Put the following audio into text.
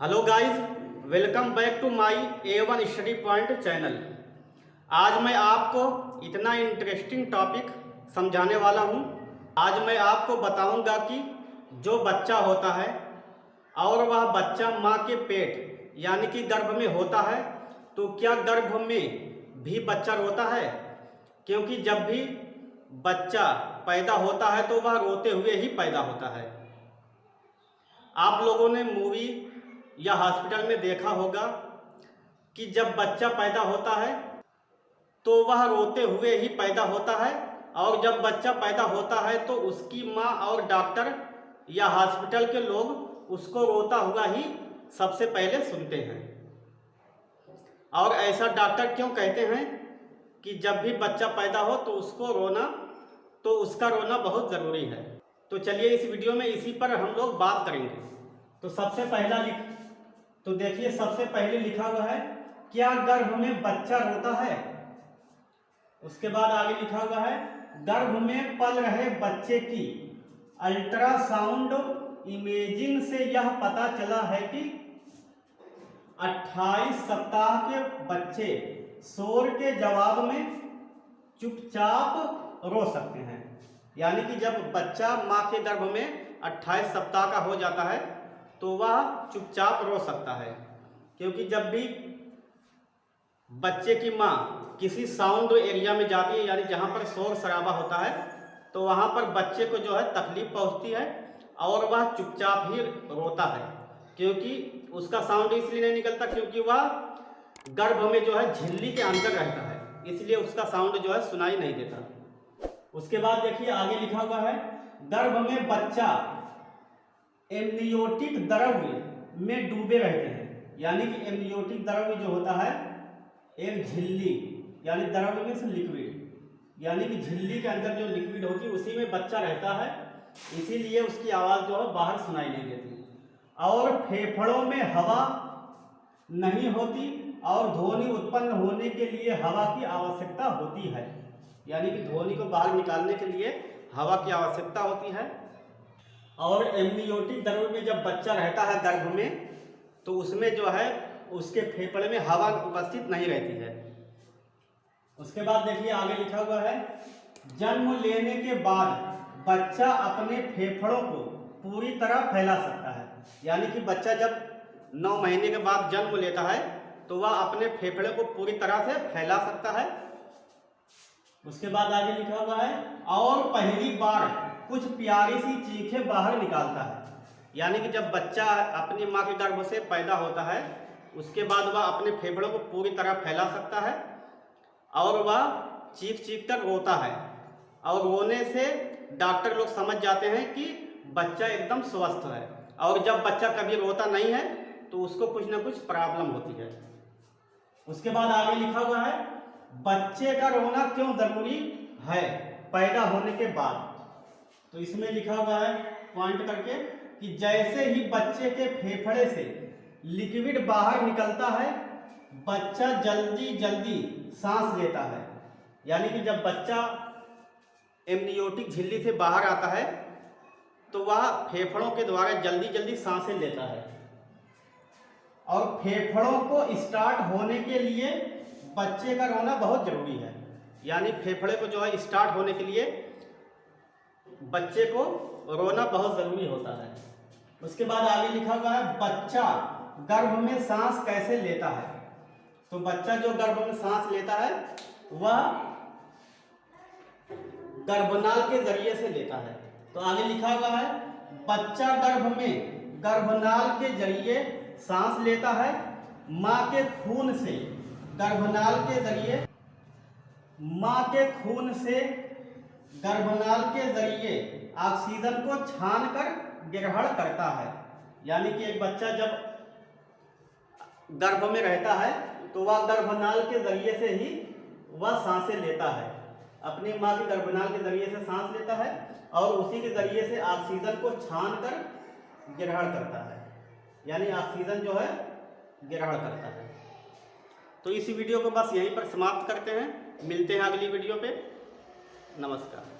Hello guys, welcome back to my A1 study point channel. आज मैं आपको इतना इंटरेस्टिंग टॉपिक समझाने वाला हूं। आज मैं आपको बताऊंगा कि जो बच्चा होता है और वह बच्चा मां के पेट यानी कि गर्भ में होता है, तो क्या गर्भ में भी बच्चा रोता है? क्योंकि जब भी बच्चा पैदा होता है तो वह रोते हुए ही पैदा होता है। आप लोगों ने मूवी या हॉस्पिटल में देखा होगा कि जब बच्चा पैदा होता है तो वह रोते हुए ही पैदा होता है, और जब बच्चा पैदा होता है तो उसकी माँ और डॉक्टर या हॉस्पिटल के लोग उसको रोता हुआ ही सबसे पहले सुनते हैं। और ऐसा डॉक्टर क्यों कहते हैं कि जब भी बच्चा पैदा हो तो उसका रोना बहुत ज़रूरी है। तो चलिए इस वीडियो में इसी पर हम लोग बात करेंगे। तो देखिए, सबसे पहले लिखा हुआ है, क्या गर्भ में बच्चा रोता है? उसके बाद आगे लिखा हुआ है, गर्भ में पल रहे बच्चे की अल्ट्रासाउंड इमेजिंग से यह पता चला है कि 28 सप्ताह के बच्चे शोर के जवाब में चुपचाप रो सकते हैं। यानी कि जब बच्चा मां के गर्भ में 28 सप्ताह का हो जाता है तो वह चुपचाप रो सकता है, क्योंकि जब भी बच्चे की मां किसी साउंड एरिया में जाती है, यानी जहां पर शोर शराबा होता है, तो वहां पर बच्चे को जो है तकलीफ पहुंचती है और वह चुपचाप ही रोता है। क्योंकि उसका साउंड इसलिए नहीं निकलता क्योंकि वह गर्भ में जो है झिल्ली के अंदर रहता है, इसलिए उसका साउंड जो है सुनाई नहीं देता। उसके बाद देखिए आगे लिखा हुआ है, गर्भ में बच्चा एमनियोटिक द्रव्य में डूबे रहते हैं। यानी कि एमनियोटिक द्रव्य जो होता है एक झिल्ली, यानी द्रव्य मीन्स लिक्विड, यानी कि झिल्ली के अंदर जो लिक्विड होती है उसी में बच्चा रहता है, इसीलिए उसकी आवाज़ जो है बाहर सुनाई नहीं देती। और फेफड़ों में हवा नहीं होती और ध्वनि उत्पन्न होने के लिए हवा की आवश्यकता होती है। यानी कि ध्वनि को बाहर निकालने के लिए हवा की आवश्यकता होती है। और एमनियोटिक द्रव्य में जब बच्चा रहता है गर्भ में, तो उसमें जो है उसके फेफड़े में हवा उपस्थित नहीं रहती है। उसके बाद देखिए आगे लिखा हुआ है, जन्म लेने के बाद बच्चा अपने फेफड़ों को पूरी तरह फैला सकता है। यानी कि बच्चा जब 9 महीने के बाद जन्म लेता है तो वह अपने फेफड़े को पूरी तरह से फैला सकता है। उसके बाद आगे लिखा हुआ है, और पहली बार कुछ प्यारी सी चीखें बाहर निकालता है। यानी कि जब बच्चा अपनी माँ के गर्भ से पैदा होता है उसके बाद वह अपने फेफड़ों को पूरी तरह फैला सकता है और वह चीख चीख कर रोता है, और रोने से डॉक्टर लोग समझ जाते हैं कि बच्चा एकदम स्वस्थ है। और जब बच्चा कभी रोता नहीं है तो उसको कुछ ना कुछ प्रॉब्लम होती है। उसके बाद आगे लिखा हुआ है, बच्चे का रोना क्यों जरूरी है पैदा होने के बाद? तो इसमें लिखा हुआ है पॉइंट करके कि जैसे ही बच्चे के फेफड़े से लिक्विड बाहर निकलता है बच्चा जल्दी जल्दी सांस लेता है। यानी कि जब बच्चा एमनियोटिक झिल्ली से बाहर आता है तो वह फेफड़ों के द्वारा जल्दी जल्दी सांसें लेता है। और फेफड़ों को स्टार्ट होने के लिए बच्चे का रोना बहुत जरूरी है। यानी फेफड़े को जो है स्टार्ट होने के लिए बच्चे को रोना बहुत जरूरी होता है। उसके बाद आगे लिखा हुआ है, बच्चा गर्भ में सांस कैसे लेता है? तो बच्चा जो गर्भ में सांस लेता है वह गर्भनाल के जरिए से लेता है। तो आगे लिखा हुआ है, बच्चा गर्भ में गर्भनाल के जरिए सांस लेता है। मां के खून से गर्भनाल के जरिए ऑक्सीजन को छान कर ग्रहण करता है। यानी कि एक बच्चा जब गर्भ में रहता है तो वह गर्भनाल के जरिए से ही वह सांसें लेता है, अपनी माँ के गर्भनाल के जरिए से सांस लेता है और उसी के जरिए से ऑक्सीजन को छान कर ग्रहण करता है। यानी ऑक्सीजन जो है ग्रहण करता है। तो इस वीडियो को बस यहीं पर समाप्त करते हैं, मिलते हैं अगली वीडियो पे। नमस्कार।